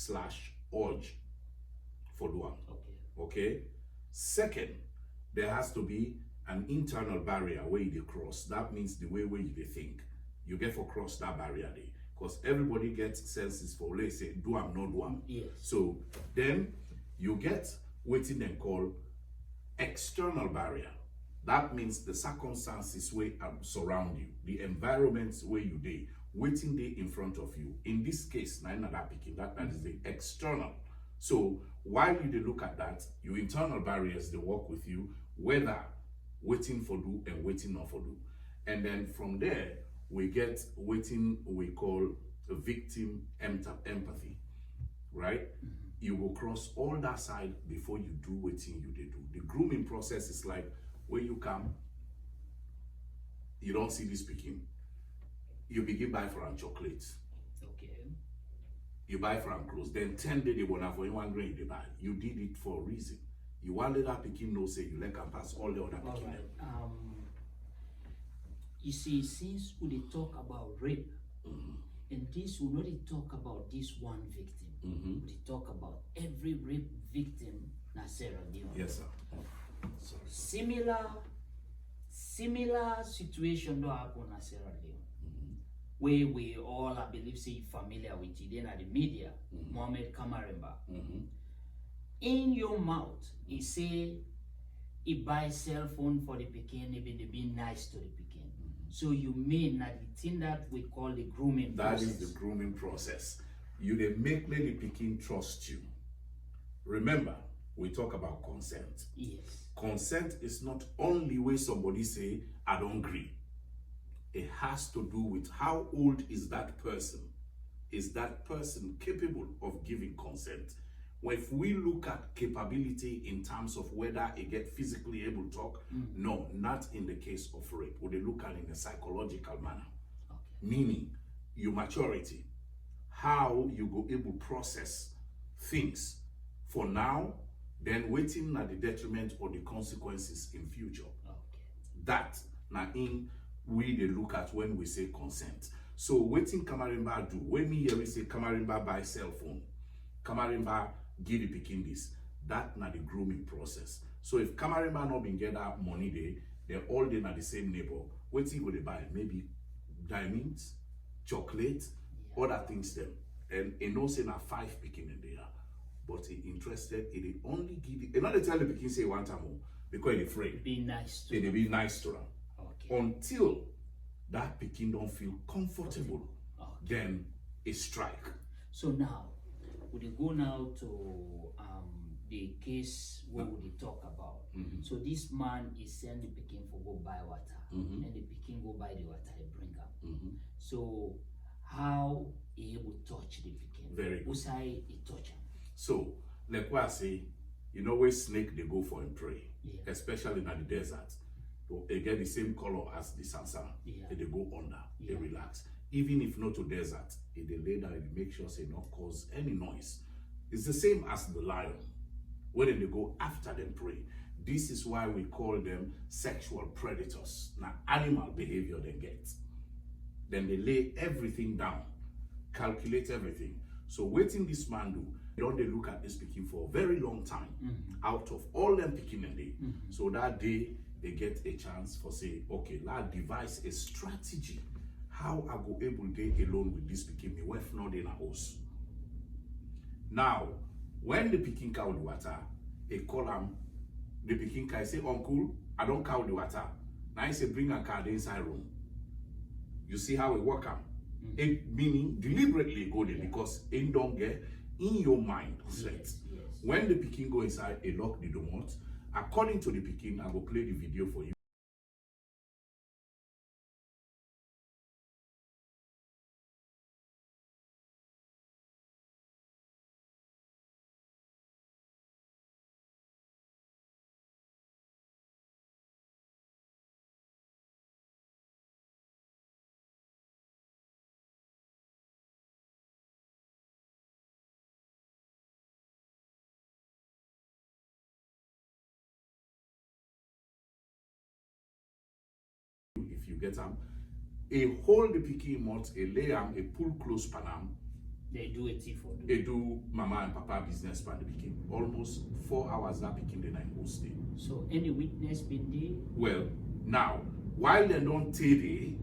urge for do am. Okay. Second, there has to be an internal barrier where you dey cross. That means the way where you dey think. You get for cross that barrier there. Because everybody gets senses for, let's say, do am, no do am. Yes. So then you get wetin dem call external barrier. That means the circumstances where surround you, the environments where you dey, wetin dey in front of you. In this case, na that picking, that is the external. So while you dey look at that, your internal barriers they work with you, whether waiting for do and waiting not for do. And then from there, we get waiting we call a victim empathy, right? You will cross all that side before you do waiting you dey do. The grooming process is like when you come, you don't see this picking, you begin buy for chocolates. Okay. You buy from clothes, then 10 days they will have for you 1 grade they buy. You did it for a reason. You want that picking no say you let can pass all the other picking. Right. You see, since we dey talk about rape, and this we not dey talk about this one victim. We dey talk about every rape victim na Sierra Leone. Yes, sir. Sorry. Similar situation don't happen na Sierra Leone. Where we all, I believe, say familiar with it, then at the media, Mohamed Kamaremba. In your mouth, he say he buy cell phone for the pekin, even they be nice to the pekin. So you mean that the thing that we call the grooming process? That is the grooming process. You they make the pekin trust you. Remember, we talk about consent. Yes. Consent is not only where somebody say, I don't agree. It has to do with how old is that person? Is that person capable of giving consent? Well, if we look at capability in terms of whether it get physically able to talk, no, not in the case of rape. We look at it in a psychological manner. Okay. Meaning your maturity, how you go able process things for now, then waiting at the detriment or the consequences in future. Okay. That now in we they look at when we say consent. So waiting Kamaremba do, when me hear we say Kamaremba buy cell phone, Kamaremba give the pikin this, that na the grooming process. So if Kamaremba not been get that money they're all they na the same neighbor. Waiting go they buy maybe diamonds, chocolate, other things them. And it no say na 5 pikin in there. But he interested, it only give it, another tell the pikin say one time more because they afraid. Be nice to They be nice to them. Okay. Until that pikin don't feel comfortable, then a strike. So now, would you go now to the case where we talk about? So this man is send the pikin for go buy water, and the pikin go buy the water, he bring up. So how he able touch the pikin? Very good. Who say he touch him? So, like what I say, you know where snake they go for and prey, Yeah. especially in the desert. They get the same color as the sansan. Yeah. They go under, they Yeah. relax. Even if not to desert, they lay down and make sure they not cause any noise. It's the same as the lion. When they go after them prey. This is why we call them sexual predators. Now animal behavior they get. Then they lay everything down, calculate everything. So waiting this man do, don't they look at this picking for a very long time. Out of all them picking a day. So that day they get a chance for say, okay, let's devise a strategy. How I go able day alone with this picking me wife not in a house. Now, when the picking cow the water, they call him, the picking guy say, Uncle, I don't cow the water. Now he say bring a car inside room. You see how it work out? It meaning deliberately go there because it don't get in your mind set. Yes. When the pikin go inside, a lock the domot. According to the pikin, I will play the video for you. If you get them, a hold the pikin mouth, a lay am, a pull close panam, They do a thief for They do mama and papa business by the pikin. Almost 4 hours that pikin then I go stay. So any witness been there? Well, now, while they don't tell they,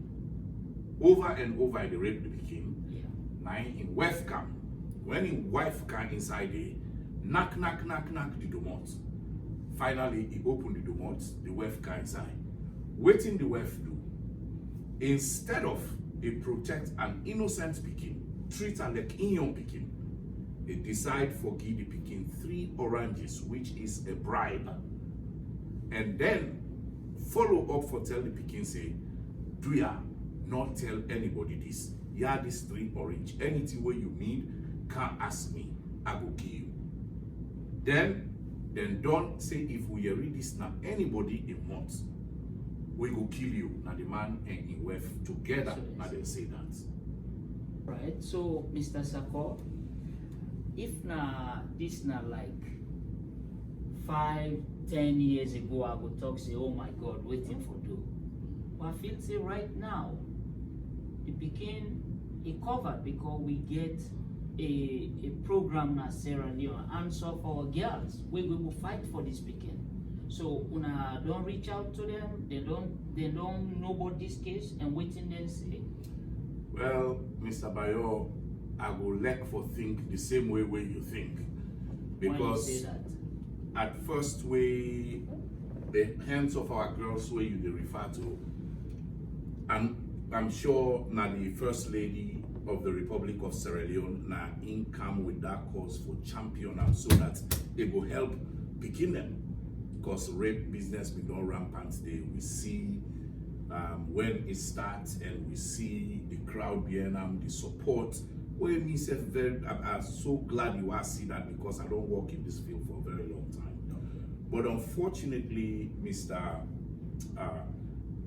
over and over they rape the pikin, Yeah. now in wife come. When in wife come inside the knock the domot. Finally, he opened the domot, the wife come inside. Waiting the wife do. Instead of he protect an innocent pikin, treat her like young pikin, they decide for give the pikin 3 oranges, which is a bribe. And then follow up for tell the pikin say, do ya not tell anybody this. Yeah, this 3 orange. Anything where you need, can't ask me. I will give you. Then don't say if we read this now, anybody in months, we go kill you. Now the man and his wife together, So now they say that. Right. So Mr. Sako, if na this na like 5-10 years ago, I would talk say, oh my God, waiting for do. But I feel say right now, it became a cover because we get a program na Sierra Leone, answer for our girls. We will fight for this weekend. So una don't reach out to them. They don't know about this case and waiting then say. Well, Mr. Bayo, I go like for think the same way you think. Because Why you say that? at first way the hands of our girls where you they refer to, and I'm sure now the First Lady of the Republic of Sierra Leone now in come with that cause for champion them so that they will help picking them. Because rape business we don't rampant today. We see when it starts and we see the crowd behind them, the support. Well, me say I'm so glad you are see that because I don't work in this field for a very long time. But unfortunately, Mr.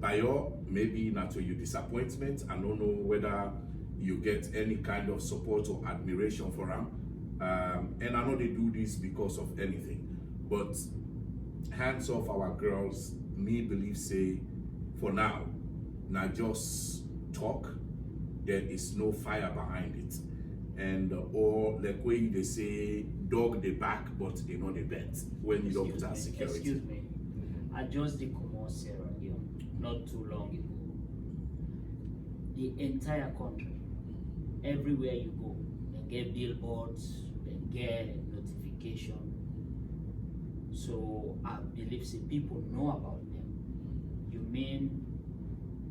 Bayo, maybe not to your disappointment. I don't know whether you get any kind of support or admiration for them. And I know they do this because of anything. But hands off our girls, me believe say, for now just talk. There is no fire behind it. And or like when they say dog the back, but they know the bet when you don't put security. Excuse me. I just did come on Sierra Leone not too long ago. The entire country, everywhere you go, they get billboards, they get notification. So I believe say people know about them. You mean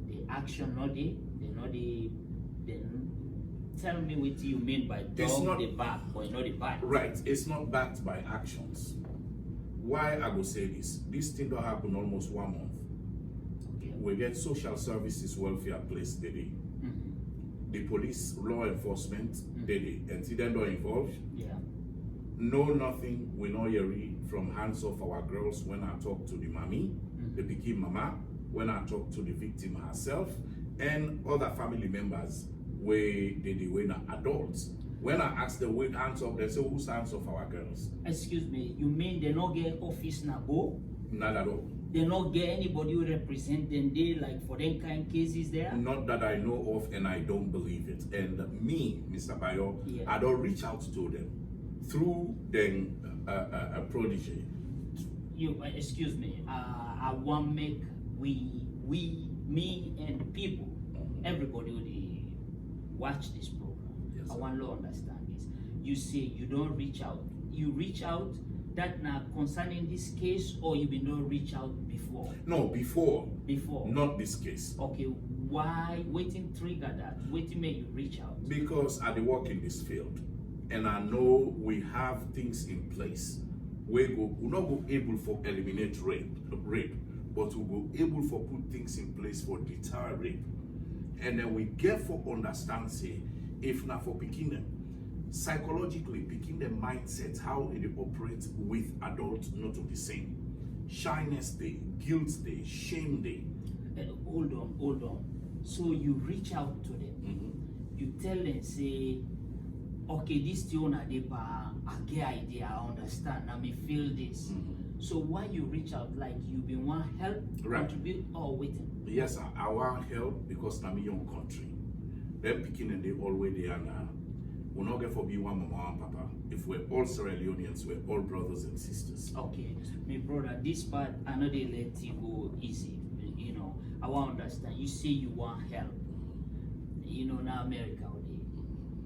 the action not they not the tell me what you mean by dog the back or not the back. Right, it's not backed by actions. Why I go say this? This thing don't happen almost 1 month. Okay. We get social services welfare place daily. The police, law enforcement, daily. Incident don't involve. Yeah. No nothing we know hear from hands of our girls when I talk to the mommy, the pikin mama, when I talk to the victim herself, and other family members where they were not adults. When I ask them with hands up, they say who's hands of our girls? Excuse me, you mean they not get office na go? Not at all. They not get anybody who represent them they like for them kind cases there? Not that I know of, and I don't believe it. And me, Mr. Bayo, Yeah. I don't reach out to them through them a protege. You excuse me. I want make we me and people, everybody who they watch this program. Yes, I sir. want to understand this. You say you don't reach out. You reach out that now concerning this case, or you been not reach out before? No, before. Before. Not this case. Okay, why waiting trigger that? Waiting make you reach out? Because I dey work in this field, and I know we have things in place. We not go able for eliminate rape, but we go able for put things in place for deter rape. And then we get for understand say, if not for picking them, psychologically picking the mindset, how they operate with adults not to the same. Shyness day, guilt day, shame day. Hold on. So you reach out to them. You tell them, say, okay, this thing I get idea, I understand, I may feel this. So why you reach out, like you been want help, Right. contribute, or waiting? Yes, I want help because I'm a young country. Them picking and they always there now. We'll not get for be one mama and papa. If we're all Sierra Leoneans, we're all brothers and sisters. Okay, my brother, this part I know they let you go easy. You know, I want to understand. You say you want help. You know, now America,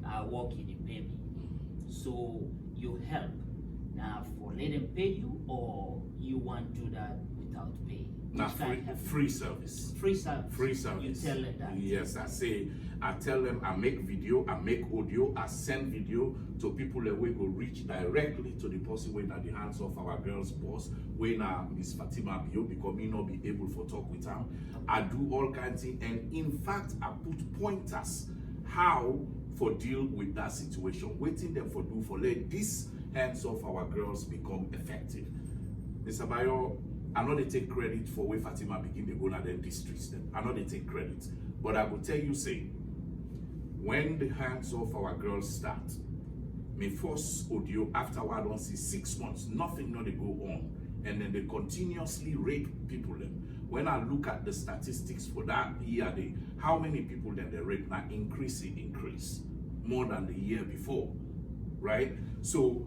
I work in the pay me. So you help. Now for let them pay you, or you want to do that without pay? Now free service. Free service. Free service. You tell them that. Yes, I tell them I make video, I make audio, I send video to people that we go reach directly to the person when at the hands of our girl's boss, when Miss Fatima Bio, because me not be able to talk with her. I do all kinds of things, and in fact I put pointers how for deal with that situation, waiting them for do for let this hands of our girls become effective. Mr. Bayo, I know they take credit for where Fatima begin to go na them districts them. I know they take credit. But I will tell you, say, when the hands of our girls start, me first audio after I don't see 6 months, nothing not they go on. And then they continuously rape people them. When I look at the statistics for that year, how many people then they rape now increase more than the year before, right? So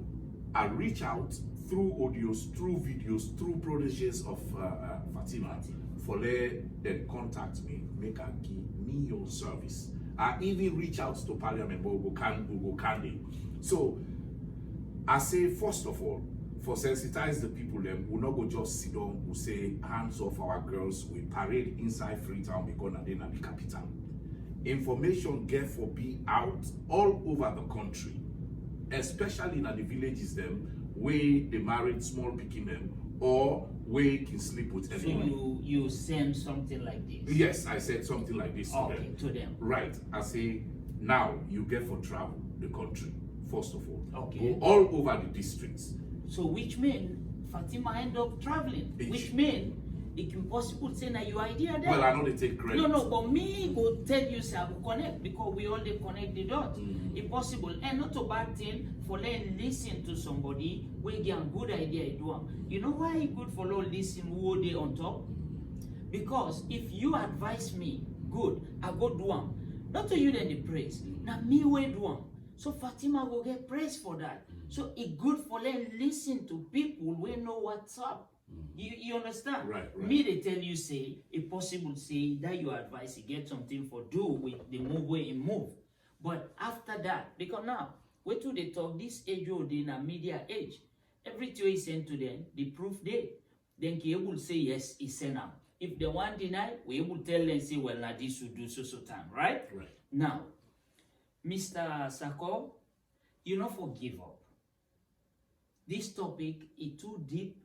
I reach out through audios, through videos, through proteges of Fatima, for them contact me, make a give me your service. I even reach out to Parliament, Ugo Kandi. So I say, first of all, for sensitize the people, them will not go just sit down, who say hands off our girls, we parade inside Freetown because they are the capital. Information get for be out all over the country, especially in the villages them where they married small picking them or where you can sleep with anyone. So you send something like this? Yes, I said something like this to them. Right. I say now you get for travel the country, first of all. Okay. Go all over the districts. So which mean Fatima end up traveling? Which mean it can possible say na your idea there. Well, I know they take credit. No, but me go tell you say I will connect because we all they connect the dots. Impossible. And not a bad thing for letting listen to somebody we get a good idea do am. You know why it's good for listen who they on top? Because if you advise me, good, I go do am. Not to you then the praise. Now me we do am. So Fatima will get praise for that. So it's good for them listen to people we know what's up. You understand? Right. Me they tell you say it possible say that your advice you get something for do with the move way in move. But after that, because now wait till they talk this age or in a media age, everything we send to them, the proof they then he able say yes, he send them. If they want deny, we able tell them say well now this should do so time, right? Right. Now, Mr. Sako, you not forgive up. This topic is too deep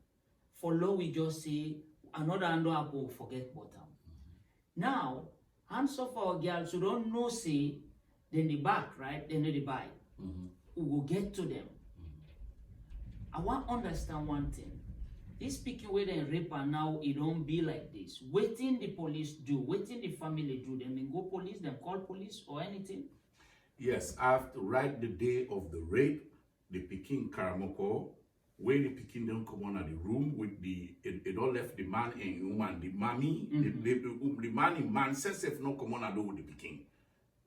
for law we just say another hand apple forget bottom. Now, hands of our girls who don't know say then the back, right? Then they buy. We will get to them. I want to understand one thing. This speaking where they rape and now it don't be like this. Waiting the police do, waiting the family do, them go police, them call police or anything. Yes, I have to write the day of the rape, the Peking Karamoko, where the Peking don't come on at the room with it all left the man and woman, the mommy, the man in man says if no come on at with the Peking.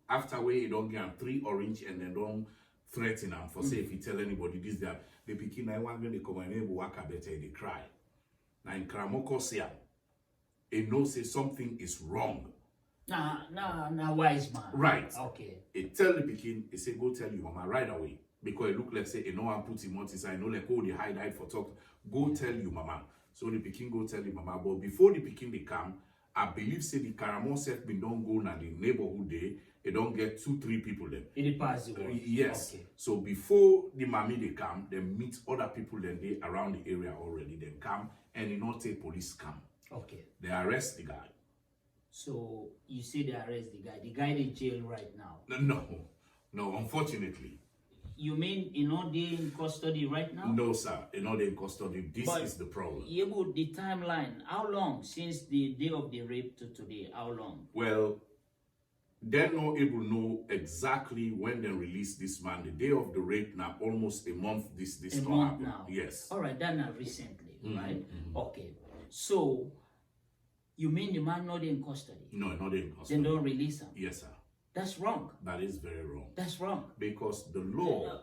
After where you don't get 3 orange and then don't threaten them for say if you tell anybody this that the Peking I want to come and they walk better they cry. Now in Karamoko say it knows say something is wrong. Nah, wise man. Right. Okay. It tell the Peking, it say go tell you mama right away. Because it look like say, no one put him on his side, no like oh the hide for talk. Go tell you mama. So the Peking go tell you mama. But before the Peking they come, I believe say the Karamon self been don't go na the neighborhood day, they don't get 2-3 people there. It pass the way. Yes. Okay. So before the mommy they come, they meet other people then they around the area already. They come and you not take police come. Okay. They arrest the guy. So you say they arrest the guy. The guy in jail right now. No, unfortunately. You mean you know they in custody right now? No, sir. You're not in custody. This is the problem. Yeah, but the timeline, how long since the day of the rape to today? How long? Well, they're not able to know exactly when they release this man. The day of the rape now, almost a month. This a month happened. Now. Yes. All right, that now recently, right? Okay. So you mean the man not in custody? No, not in custody. Then don't release him. Yes, sir. That's wrong. That is very wrong. That's wrong. Because the law.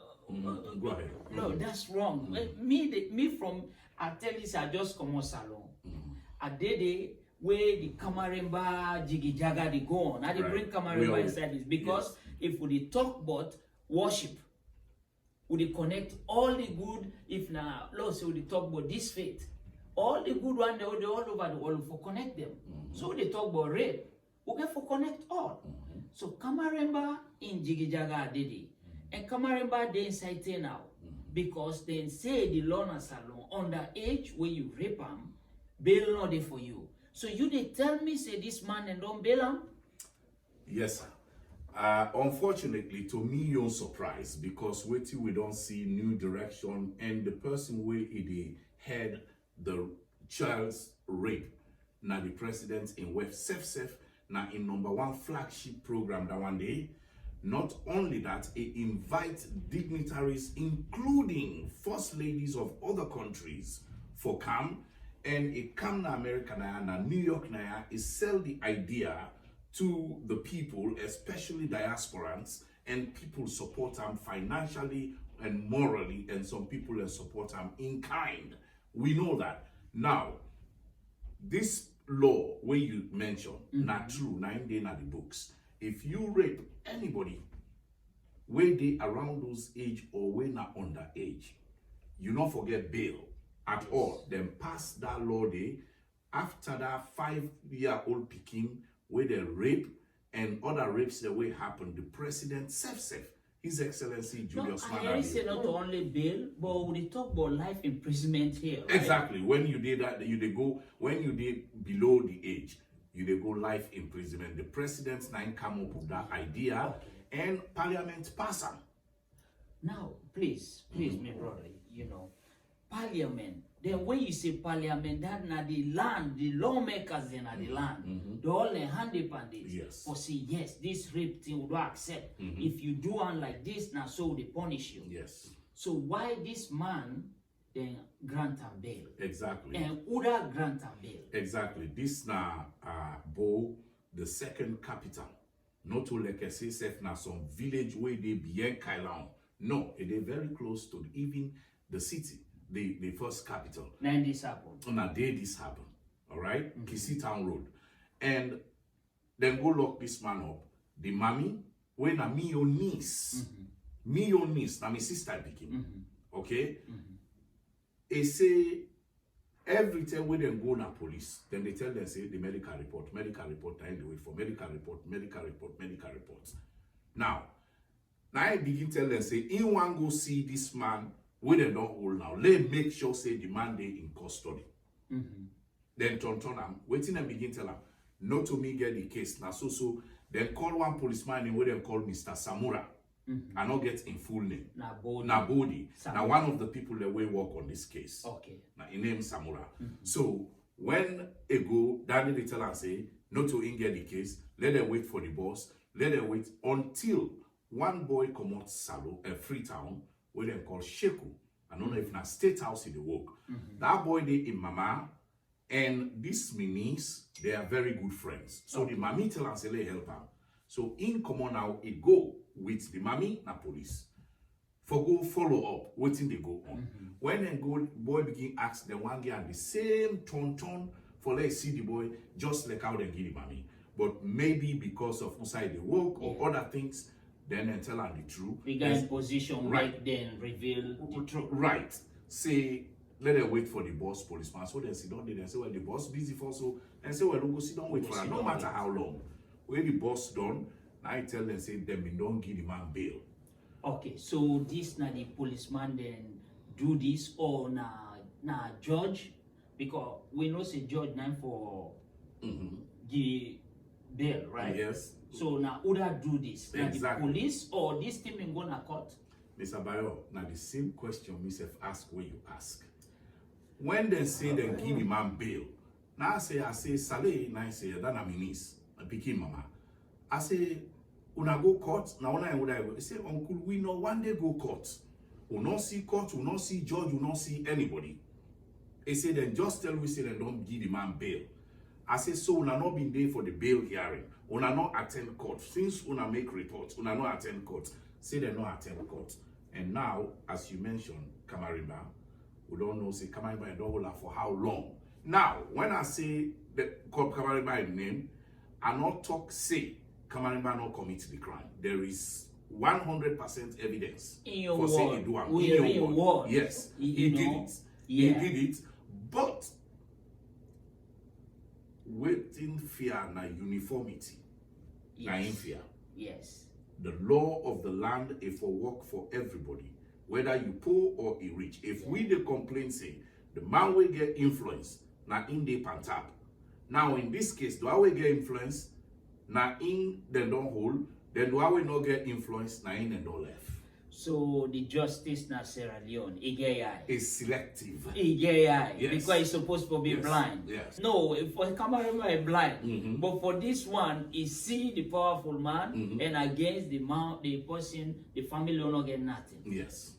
Go ahead. No, that's wrong. Me from I tell this I just come on salon. I did it where the Kamaremba Jiggy Jaga they go on. I did bring Kamaremba inside this because if we talk about worship, we connect all the good. If now, Lord say we talk about this faith, all the good one they all over the world for connect them. So they talk about rape, we get for connect all. So Kamaremba in Jiggy Jaga did it. And Kamaremba they inside now because they say the law na salon underage where you rape him, bail not there for you. So you they tell me say this man and don't bail him? Yes, sir. Unfortunately, to me, you're surprised because we don't see new direction and the person where he had the child's rape. Now the president in West Sef now in #1 flagship program that one day. Not only that, it invites dignitaries, including first ladies of other countries, for come, and it come to America now, New York now, is sell the idea to the people, especially diasporans, and people support them financially and morally, and some people support them in kind. We know that. Now, this law where you mentioned, not true, 9 days in the books. If you rape anybody, where they around those age or when are underage, you not forget bail at all. Then pass that law day after that 5-year-old picking where they rape and other rapes that way happen. The president Sef, His Excellency Julius Malema. I say not only bail, but we talk about life imprisonment here. Right? Exactly. When you did that, you did go when you did below the age. You they go life imprisonment. The president's nine come up with that idea and parliament pass them. Now, please, my brother, parliament. Then when you say parliament, that na the land, the lawmakers in the land, they all hand upon this. Yes. For say, yes, this rape thing we don't accept. If you do one like this, now so they punish you. Yes. So why this man then grant and bail? Exactly. And Uda grant and bail. Exactly. This na Bo, the second capital. Not to like I say, na some village where they beyond Kailan. No, they very close to even the city, the first capital. Now this happened. On a day this happened. All right? Kisi Town Road. And then go lock this man up. The mommy, when a me your niece, na my sister became. Okay? They say every time when they go to police, then they tell them say the medical report, and they wait for medical report. Now I begin tell them say, in one go see this man where they don't hold now. Let make sure say the man they in custody. Then turn am, waiting and begin tell them, not to me get the case. Now so then call one policeman in where they call Mr. Samura. I not get in full name. Nabodi. Now one of the people that will work on this case. Okay. Now he name Samura. So when they go, Daddy they tell and say, not to get the case, let them wait for the boss, let them wait until one boy come out Salo, Freetown, where they call Sheku. I don't know if na State House in the work. That boy they in Mama and this my niece, they are very good friends. So the mommy tell and say, let help her. So in common now, it go with the mommy na police. For go follow up, waiting they go on. When they go, boy begin ask the one guy the same ton for let's see the boy, just like how they give the mommy. But maybe because of inside the work or other things, then they tell her the truth. We got in position right then reveal the truth. Right. Say, let them wait for the boss policeman. So they sit down there and say, well, the boss busy for so. And say, well, we'll go sit down, wait for her. No matter how long. When the boss done, I tell them, say, them don't give the man bail. Okay, so this na the policeman then do this or na judge? Because we know say judge now for give bail, right? Yes. So now Uda do this? Now Exactly. the police or this team in go na court? Mr. Bayo, now the same question myself ask when you ask. When they say they give the man bail, now I say, Saleh, now I say, that na my niece, I pick mama. I say, una go court, now una would I say, Uncle, we know one day go court. We not see court, we not see judge, we not see anybody. They say, then just tell we say they don't give the man bail. I say, so una not been there for the bail hearing. Una not attend court. Since una make reports, una not attend court. Say they not attend court. And now, as you mentioned, Kamariba, we don't know, say Kamariba don't hold her for how long. Now, when I say the Kamariba name, I not talk say Kamariba not commit the crime. There is 100% evidence in your for saying he do am. In your word. Yes, he did it. Yeah. He did it. But waiting fear na uniformity. Na in fear. Yes. The law of the land is for work for everybody, whether you poor or you rich. If we the complaint say the man will get influence, na in the pantap. Now in this case, do I will get influence? Na in them don't hold. Then do I will not get influence? Na in them don't left. So the justice na Sierra Leone, is selective. Yes. Because he's supposed to be Yes. blind. Yes. No, for Cameroon is blind. But for this one, he see the powerful man, and against the man, the person, the family will not get nothing. Yes.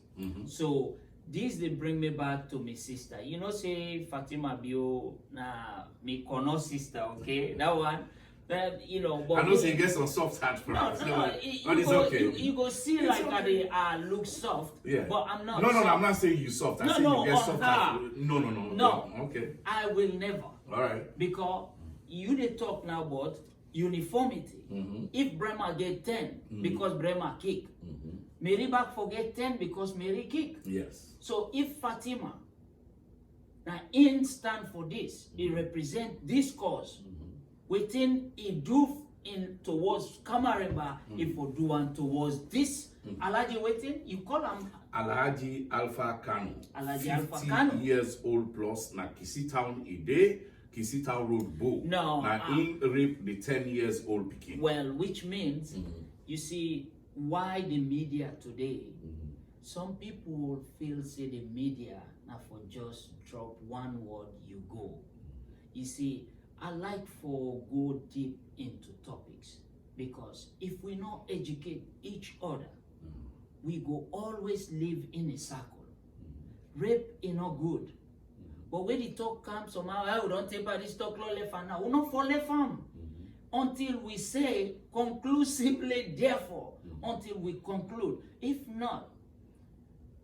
So this they bring me back to my sister. You know, say Fatima Bio na me kono sister, okay? That one. That you know, but I know say you get some soft heart for us. but it's okay. You go see It's like okay. they look soft, Yeah. but I'm not. No, soft. I'm not saying you soft. I'm No, saying no, you get soft heart. No. No. Okay. I will never. All right. Because you they talk now about uniformity. If Bremer get 10 because Bremer kick, Mary back forget 10 because Mary kick. Yes. So if Fatima now in stand for this, he represent this cause. Within he do in towards Kamaremba, if we do one towards this Alaji waiting, you call him Alhaji Alpha Kano. Alhaji Alpha 50 Kano. years old plus na Kisi Town Ide, Kisi Town Road Bo. No, Na in rape the 10 years old Peking. Well, which means you see why the media today. Some people feel say the media now for just drop one word you go. You see, I like for go deep into topics because if we not educate each other, we go always live in a circle. Rape is not good. But when the talk comes somehow, I don't take by this talk left and now. We not for left until we say conclusively, therefore, until we conclude. If not,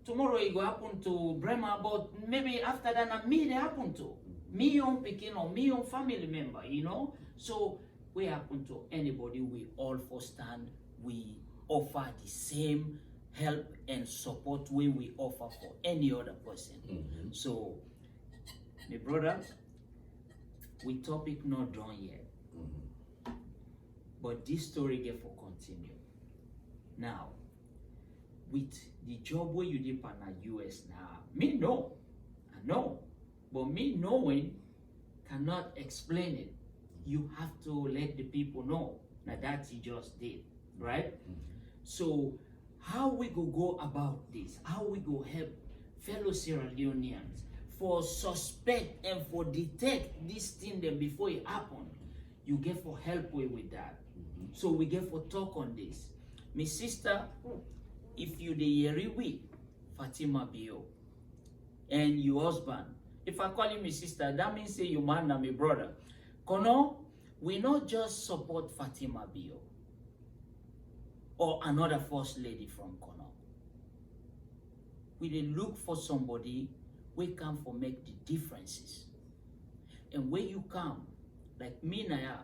tomorrow it will happen to Bremer, but maybe after that, me they happen to. Me own picking or me own family member, you know. So we happen to anybody, we all for stand, we offer the same help and support we offer for any other person. So, my brother, we topic not done yet, but this story get for continue. Now, with the job where you did on the US now, me know, I know. But me knowing cannot explain it. You have to let the people know that you just did, right? So how we go about this? How we go help fellow Sierra Leoneans for suspect and for detect this thing then before it happen? You get for help with that. So we get for talk on this. My sister, if you the yeri with Fatima Bio and your husband, if I call you my sister, that means say you man and my brother. Kono, we not just support Fatima Bio or another first lady from Kono. We dey look for somebody we come for make the differences. And when you come, like me now,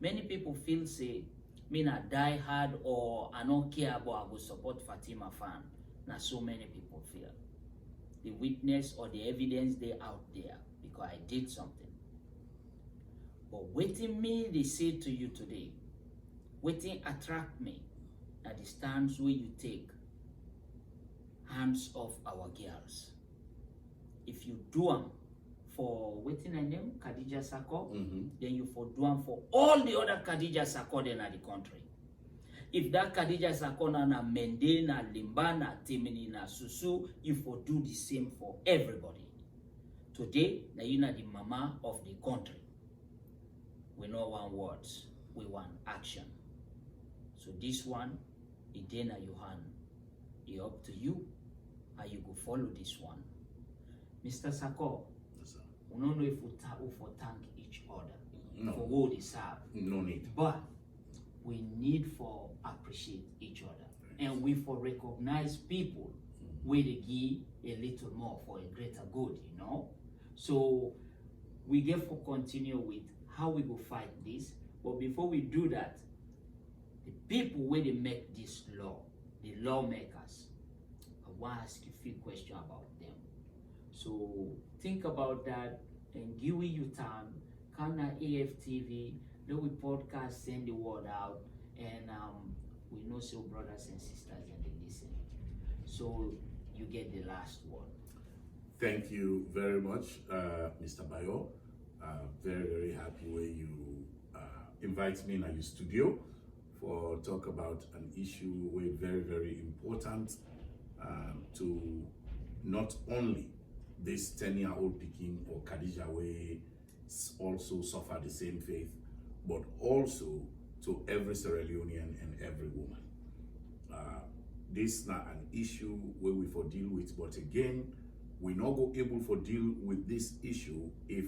many people feel say, me na die hard or I don't care about I go support Fatima fan. Now so many people feel. The witness or the evidence they out there because I did something. But waiting me they say to you today, waiting attract me at the stance where you take hands off our girls. If you do them for waiting a name, Khadija Sako, then you for do them for all the other Khadija Sako then at the country. If that Khadija Sako na Mende, na Limba, na Timini, na Susu, you for do the same for everybody. Today, na you na the mama of the country. We no want words, we want action. So this one, it then at your hand. It's up to you how you go follow this one. Mr. Sako, Yes, sir. we don't know if we for thank each other. No. for what they serve. No need. But we need for appreciate each other. And we for recognize people where they give a little more for a greater good, you know. So we get for continue with how we go fight this. But before we do that, the people where they make this law, the lawmakers, I want to ask you a few questions about them. So think about that and give you time. Come on AFTV, let we podcast, send the word out, and we know so brothers and sisters and they listen. So you get the last word. Thank you very much, Mr. Bayo. Very, very happy where you invite me in your studio for talk about an issue where very, very important to not only this 10-year-old Peking or Khadija way also suffer the same faith, but also to every Sierra Leonean and every woman. This is not an issue where we for deal with, but again, we not go able for deal with this issue if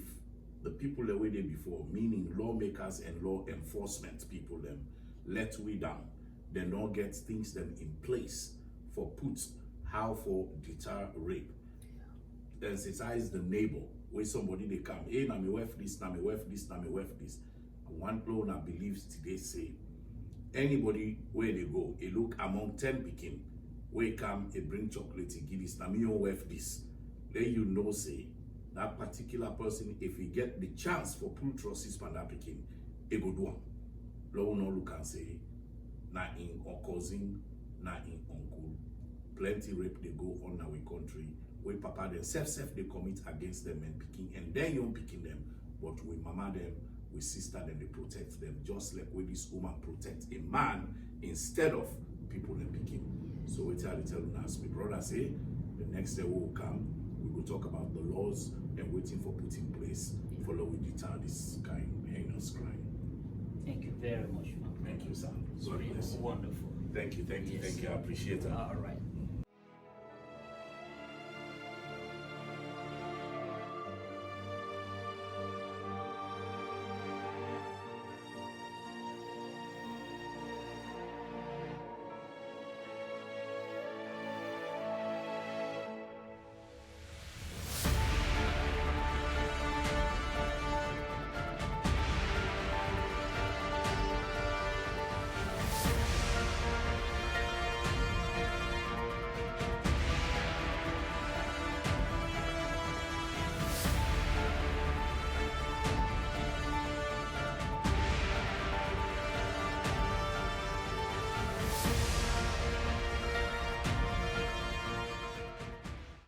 the people that were there before, meaning lawmakers and law enforcement people, them let we down. They not get things them in place for put how for deter rape. Sensitize the neighbor where somebody they come, hey, na me wife this, na me wife this, na me wife this. And one law na believes today say anybody where they go, a look among 10 Peking, where come, a bring chocolate, give this, na me your wife this. Then you know say that particular person, if he get the chance for pull trusses from that Peking, he go do am. Law no look and say, na in or cousin, na in uncle. Plenty rape they go on our country. We papa them self they commit against them and picking, and then you picking them, but we mama them, we sister them, they protect them, just like where this woman protect a man instead of people them picking. So we tell us, my brother say, the next day we will come, we will talk about the laws and waiting for put in place, follow we deter this kind of heinous crime. Thank you very much, man. Thank you, sir. It's God been bless you. wonderful. Thank you, Yes. thank you. I appreciate it. All right.